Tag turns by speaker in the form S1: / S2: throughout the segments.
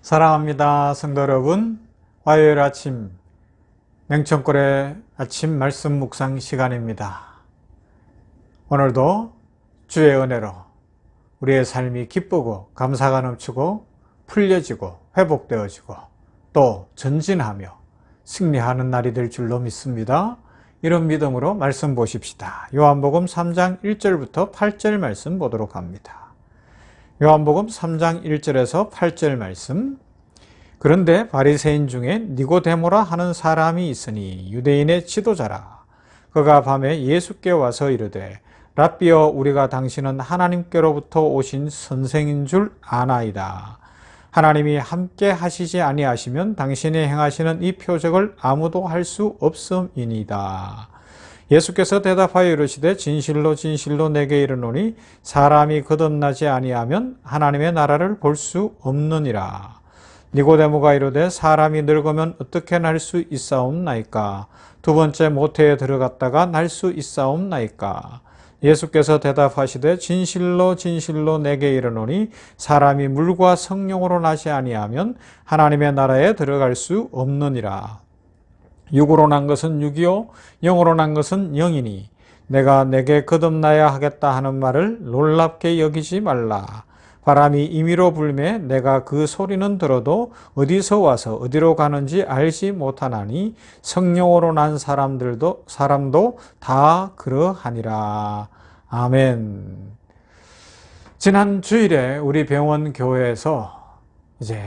S1: 사랑합니다. 성도 여러분, 화요일 아침 명천골의 아침 말씀 묵상 시간입니다. 오늘도 주의 은혜로 우리의 삶이 기쁘고 감사가 넘치고 풀려지고 회복되어지고 또 전진하며 승리하는 날이 될 줄로 믿습니다. 이런 믿음으로 말씀 보십시다. 요한복음 3장 1절부터 8절 말씀 보도록 합니다. 요한복음 3장 1절에서 8절 말씀. 그런데 바리새인 중에 니고데모라 하는 사람이 있으니 유대인의 지도자라. 그가 밤에 예수께 와서 이르되 랍비여, 우리가 당신은 하나님께로부터 오신 선생인 줄 아나이다. 하나님이 함께 하시지 아니하시면 당신이 행하시는 이 표적을 아무도 할 수 없음이니이다. 예수께서 대답하여 이르시되 진실로 진실로 내게 이르노니 사람이 거듭나지 아니하면 하나님의 나라를 볼 수 없느니라. 니고데모가 이르되 사람이 늙으면 어떻게 날 수 있사옵나이까? 두 번째 모태에 들어갔다가 날 수 있사옵나이까? 예수께서 대답하시되 진실로 진실로 내게 이르노니 사람이 물과 성령으로 나지 아니하면 하나님의 나라에 들어갈 수 없느니라. 육으로 난 것은 육이요 영으로 난 것은 영이니 내가 내게 거듭나야 하겠다 하는 말을 놀랍게 여기지 말라. 바람이 임의로 불매 내가 그 소리는 들어도 어디서 와서 어디로 가는지 알지 못하나니 성령으로 난 사람도 다 그러하니라. 아멘. 지난 주일에 우리 병원 교회에서 이제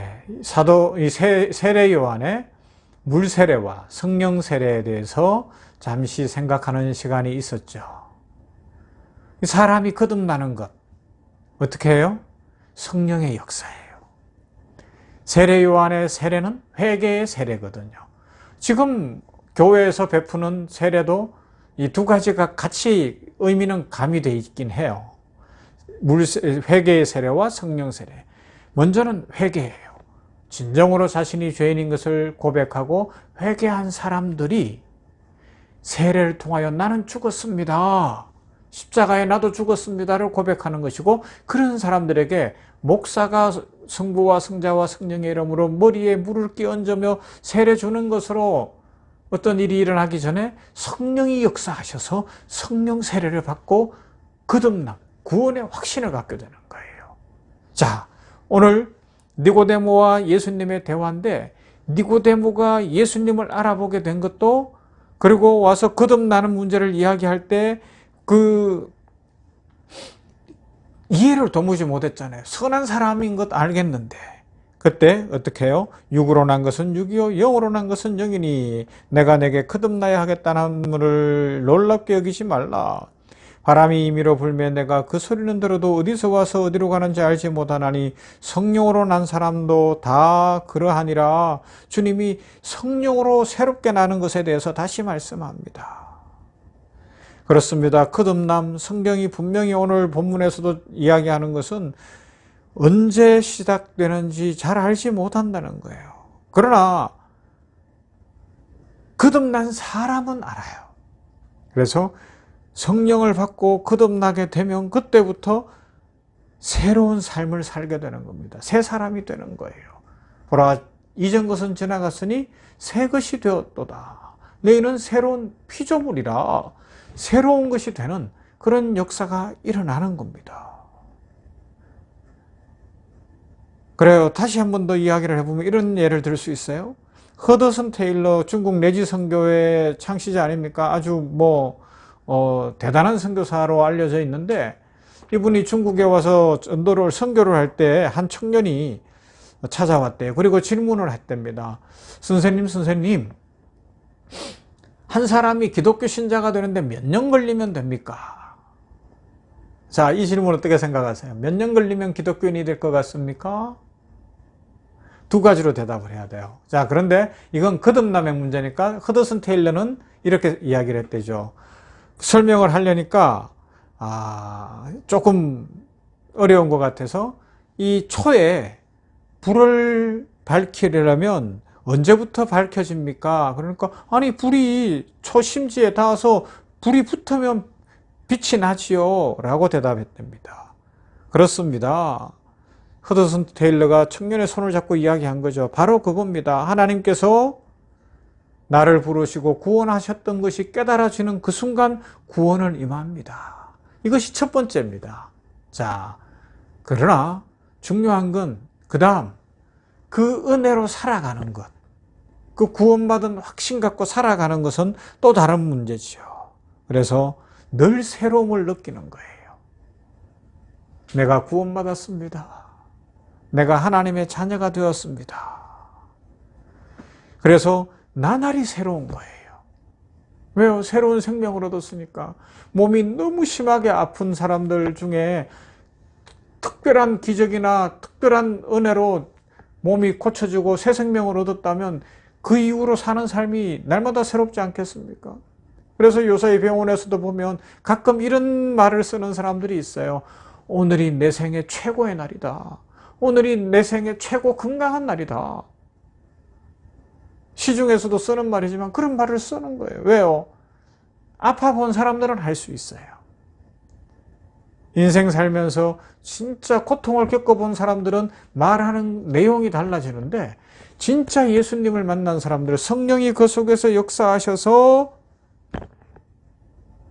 S1: 세례 요한의 물 세례와 성령 세례에 대해서 잠시 생각하는 시간이 있었죠. 사람이 거듭나는 것 어떻게 해요? 성령의 역사예요. 세례 요한의 세례는 회개의 세례거든요. 지금 교회에서 베푸는 세례도 이 두 가지가 같이 의미는 가미되어 있긴 해요. 회개의 세례와 성령 세례. 먼저는 회개예요. 진정으로 자신이 죄인인 것을 고백하고 회개한 사람들이 세례를 통하여 나는 죽었습니다. 십자가에 나도 죽었습니다를 고백하는 것이고, 그런 사람들에게 목사가 성부와 성자와 성령의 이름으로 머리에 물을 끼얹으며 세례 주는 것으로 어떤 일이 일어나기 전에 성령이 역사하셔서 성령 세례를 받고 거듭남, 구원의 확신을 갖게 되는 거예요. 자, 오늘 니고데모와 예수님의 대화인데, 니고데모가 예수님을 알아보게 된 것도, 그리고 와서 거듭나는 문제를 이야기할 때 그 이해를 도무지 못했잖아요. 선한 사람인 것 알겠는데 그때 어떻게 해요? 육으로 난 것은 육이요 영으로 난 것은 영이니 내가 내게 거듭나야 하겠다는 말을 놀랍게 여기지 말라. 바람이 임의로 불매 내가 그 소리는 들어도 어디서 와서 어디로 가는지 알지 못하나니 성령으로 난 사람도 다 그러하니라. 주님이 성령으로 새롭게 나는 것에 대해서 다시 말씀합니다. 그렇습니다. 거듭남, 성경이 분명히 오늘 본문에서도 이야기하는 것은 언제 시작되는지 잘 알지 못한다는 거예요. 그러나 거듭난 사람은 알아요. 그래서 성령을 받고 거듭나게 되면 그때부터 새로운 삶을 살게 되는 겁니다. 새 사람이 되는 거예요. 보라, 이전 것은 지나갔으니 새 것이 되었도다. 너희는 새로운 피조물이라. 새로운 것이 되는 그런 역사가 일어나는 겁니다. 그래요. 다시 한 번 더 이야기를 해보면 이런 예를 들 수 있어요. 허더슨 테일러, 중국 내지 선교의 창시자 아닙니까? 아주 대단한 선교사로 알려져 있는데, 이분이 중국에 와서 선교를 할 때 한 청년이 찾아왔대요. 그리고 질문을 했답니다. 선생님, 한 사람이 기독교 신자가 되는데 몇 년 걸리면 됩니까? 자, 이 질문 어떻게 생각하세요? 몇 년 걸리면 기독교인이 될 것 같습니까? 두 가지로 대답을 해야 돼요. 자, 그런데 이건 거듭남의 문제니까 허더슨 테일러는 이렇게 이야기를 했대죠. 설명을 하려니까 조금 어려운 것 같아서 이 초에 불을 밝히려면 언제부터 밝혀집니까? 그러니까 아니, 불이 초심지에 닿아서 불이 붙으면 빛이 나지요 라고 대답했답니다. 그렇습니다. 허드슨 테일러가 청년의 손을 잡고 이야기한 거죠. 바로 그겁니다. 하나님께서 나를 부르시고 구원하셨던 것이 깨달아지는 그 순간 구원은 임합니다. 이것이 첫 번째입니다. 자, 그러나 중요한 건 그 다음 그 은혜로 살아가는 것, 그 구원받은 확신 갖고 살아가는 것은 또 다른 문제죠. 그래서 늘 새로움을 느끼는 거예요. 내가 구원받았습니다. 내가 하나님의 자녀가 되었습니다. 그래서 나날이 새로운 거예요. 왜요? 새로운 생명을 얻었으니까. 몸이 너무 심하게 아픈 사람들 중에 특별한 기적이나 특별한 은혜로 몸이 고쳐지고 새 생명을 얻었다면 그 이후로 사는 삶이 날마다 새롭지 않겠습니까? 그래서 요새 병원에서도 보면 가끔 이런 말을 쓰는 사람들이 있어요. 오늘이 내 생애 최고의 날이다. 오늘이 내 생애 최고 건강한 날이다. 시중에서도 쓰는 말이지만 그런 말을 쓰는 거예요. 왜요? 아파본 사람들은 할 수 있어요. 인생 살면서 진짜 고통을 겪어본 사람들은 말하는 내용이 달라지는데 진짜 예수님을 만난 사람들, 성령이 그 속에서 역사하셔서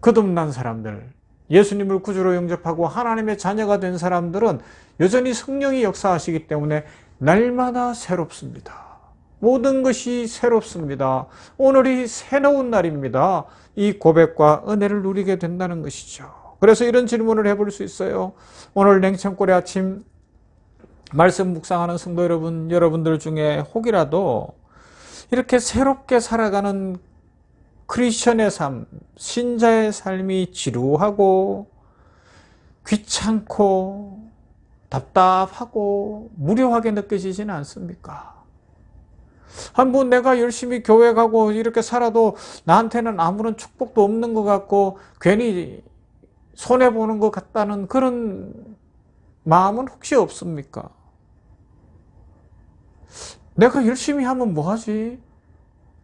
S1: 거듭난 사람들, 예수님을 구주로 영접하고 하나님의 자녀가 된 사람들은 여전히 성령이 역사하시기 때문에 날마다 새롭습니다. 모든 것이 새롭습니다. 오늘이 새로운 날입니다. 이 고백과 은혜를 누리게 된다는 것이죠. 그래서 이런 질문을 해볼 수 있어요. 오늘 냉천골의 아침 말씀 묵상하는 성도 여러분, 여러분들 중에 혹이라도 이렇게 새롭게 살아가는 크리스천의 삶, 신자의 삶이 지루하고 귀찮고 답답하고 무료하게 느껴지지는 않습니까? 한번 내가 열심히 교회 가고 이렇게 살아도 나한테는 아무런 축복도 없는 것 같고 괜히 손해보는 것 같다는 그런 마음은 혹시 없습니까? 내가 열심히 하면 뭐하지?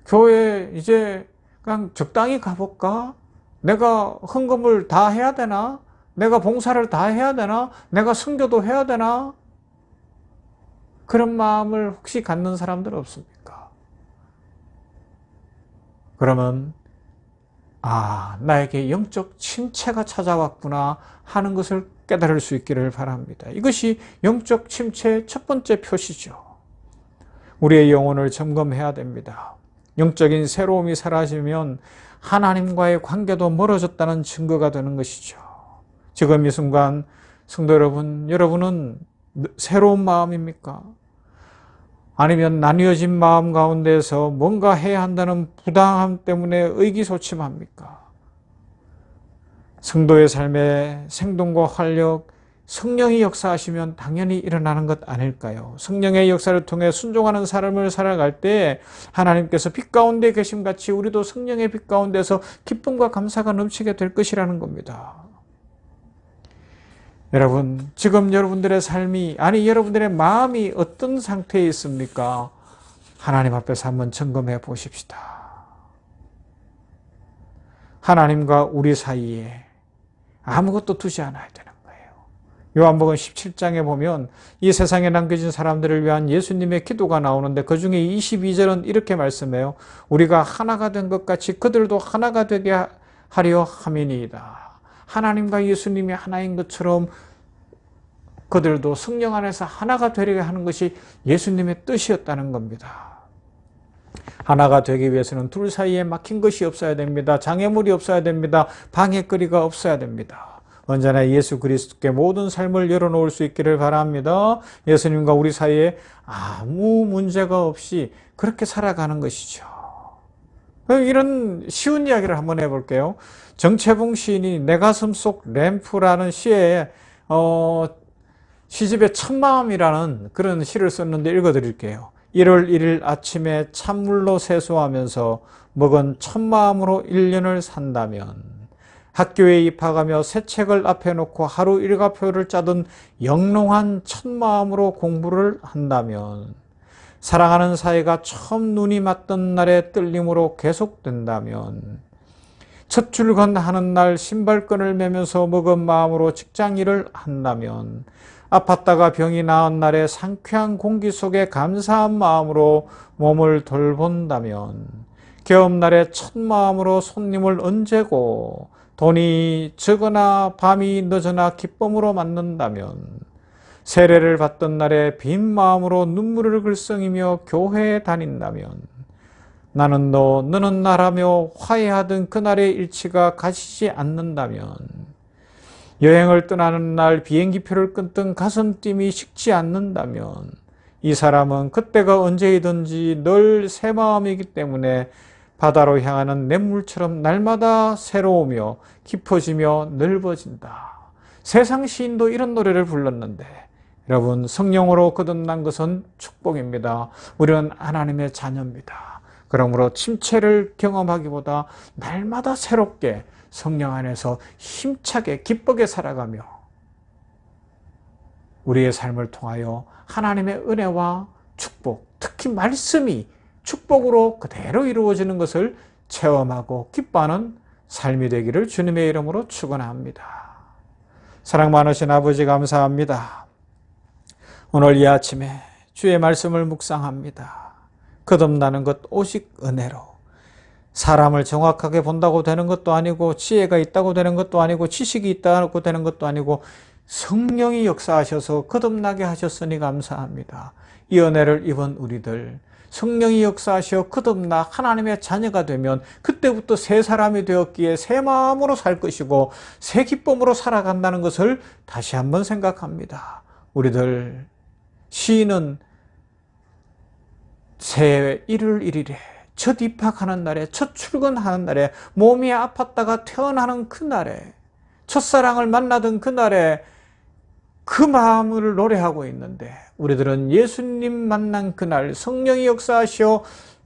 S1: 교회 이제 그냥 적당히 가볼까? 내가 헌금을 다 해야 되나? 내가 봉사를 다 해야 되나? 내가 선교도 해야 되나? 그런 마음을 혹시 갖는 사람들 없습니까? 그러면 나에게 영적 침체가 찾아왔구나 하는 것을 깨달을 수 있기를 바랍니다. 이것이 영적 침체의 첫 번째 표시죠. 우리의 영혼을 점검해야 됩니다. 영적인 새로움이 사라지면 하나님과의 관계도 멀어졌다는 증거가 되는 것이죠. 지금 이 순간 성도 여러분, 여러분은 새로운 마음입니까? 아니면 나뉘어진 마음 가운데서 뭔가 해야 한다는 부당함 때문에 의기소침합니까? 성도의 삶의 생동과 활력, 성령이 역사하시면 당연히 일어나는 것 아닐까요? 성령의 역사를 통해 순종하는 삶을 살아갈 때 하나님께서 빛 가운데 계심같이 우리도 성령의 빛 가운데서 기쁨과 감사가 넘치게 될 것이라는 겁니다. 여러분, 지금 여러분들의 삶이, 여러분들의 마음이 어떤 상태에 있습니까? 하나님 앞에서 한번 점검해 보십시다. 하나님과 우리 사이에 아무것도 두지 않아야 되는 거예요. 요한복음 17장에 보면 이 세상에 남겨진 사람들을 위한 예수님의 기도가 나오는데 그 중에 22절은 이렇게 말씀해요. 우리가 하나가 된 것 같이 그들도 하나가 되게 하려 함이니이다. 하나님과 예수님이 하나인 것처럼 그들도 성령 안에서 하나가 되려 하는 것이 예수님의 뜻이었다는 겁니다. 하나가 되기 위해서는 둘 사이에 막힌 것이 없어야 됩니다. 장애물이 없어야 됩니다. 방해거리가 없어야 됩니다. 언제나 예수 그리스도께 모든 삶을 열어놓을 수 있기를 바랍니다. 예수님과 우리 사이에 아무 문제가 없이 그렇게 살아가는 것이죠. 이런 쉬운 이야기를 한번 해볼게요. 정채봉 시인이 내 가슴 속 램프라는 시에 시집에 첫마음이라는 그런 시를 썼는데 읽어드릴게요. 1월 1일 아침에 찬물로 세수하면서 먹은 첫마음으로 1년을 산다면, 학교에 입학하며 새 책을 앞에 놓고 하루 일과표를 짜던 영롱한 첫마음으로 공부를 한다면, 사랑하는 사이가 처음 눈이 맞던 날의 떨림으로 계속된다면, 첫 출근하는 날 신발끈을 매면서 먹은 마음으로 직장일을 한다면, 아팠다가 병이 나은 날에 상쾌한 공기 속에 감사한 마음으로 몸을 돌본다면, 개업날에 첫 마음으로 손님을 언제고 돈이 적으나 밤이 늦으나 기쁨으로 맞는다면, 세례를 받던 날에 빈 마음으로 눈물을 글썽이며 교회에 다닌다면, 나는 너, 너는 나라며 화해하던 그날의 일치가 가시지 않는다면, 여행을 떠나는 날 비행기표를 끊던 가슴팀이 식지 않는다면, 이 사람은 그때가 언제이든지 늘 새 마음이기 때문에 바다로 향하는 냇물처럼 날마다 새로우며 깊어지며 넓어진다. 세상 시인도 이런 노래를 불렀는데, 여러분, 성령으로 거듭난 것은 축복입니다. 우리는 하나님의 자녀입니다. 그러므로 침체를 경험하기보다 날마다 새롭게 성령 안에서 힘차게 기쁘게 살아가며 우리의 삶을 통하여 하나님의 은혜와 축복, 특히 말씀이 축복으로 그대로 이루어지는 것을 체험하고 기뻐하는 삶이 되기를 주님의 이름으로 축원합니다. 사랑 많으신 아버지 감사합니다. 오늘 이 아침에 주의 말씀을 묵상합니다. 거듭나는 것 오직 은혜로, 사람을 정확하게 본다고 되는 것도 아니고 지혜가 있다고 되는 것도 아니고 지식이 있다고 되는 것도 아니고 성령이 역사하셔서 거듭나게 하셨으니 감사합니다. 이 은혜를 입은 우리들, 성령이 역사하셔 거듭나 하나님의 자녀가 되면 그때부터 새 사람이 되었기에 새 마음으로 살 것이고 새 기쁨으로 살아간다는 것을 다시 한번 생각합니다. 우리들 시인은 새 1월 1일에 첫 입학하는 날에, 첫 출근하는 날에, 몸이 아팠다가 태어나는 그날에, 첫사랑을 만나던 그날에 그 마음을 노래하고 있는데, 우리들은 예수님 만난 그날 성령이 역사하시어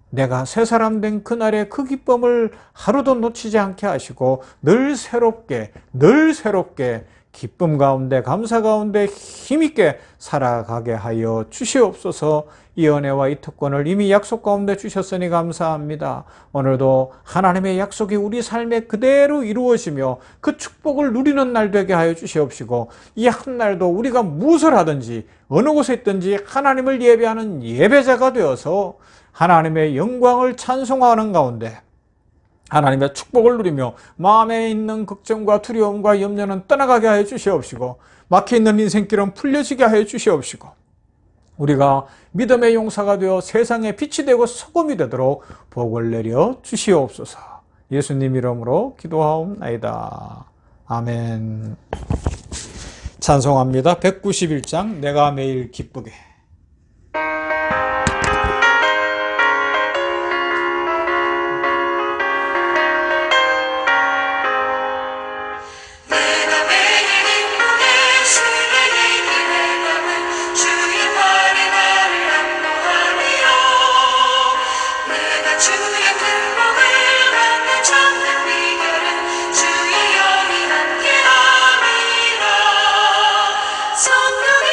S1: 내가 새 사람 된 그날의 그 기쁨을 하루도 놓치지 않게 하시고 늘 새롭게 기쁨 가운데 감사 가운데 힘있게 살아가게 하여 주시옵소서. 이 은혜와 이 특권을 이미 약속 가운데 주셨으니 감사합니다. 오늘도 하나님의 약속이 우리 삶에 그대로 이루어지며 그 축복을 누리는 날 되게 하여 주시옵시고, 이 한 날도 우리가 무엇을 하든지 어느 곳에 있든지 하나님을 예배하는 예배자가 되어서 하나님의 영광을 찬송하는 가운데 하나님의 축복을 누리며 마음에 있는 걱정과 두려움과 염려는 떠나가게 하여 주시옵시고, 막혀있는 인생길은 풀려지게 하여 주시옵시고, 우리가 믿음의 용사가 되어 세상에 빛이 되고 소금이 되도록 복을 내려 주시옵소서. 예수님 이름으로 기도하옵나이다. 아멘. 찬송합니다. 191장 내가 매일 기쁘게.
S2: 성령이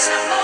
S2: is the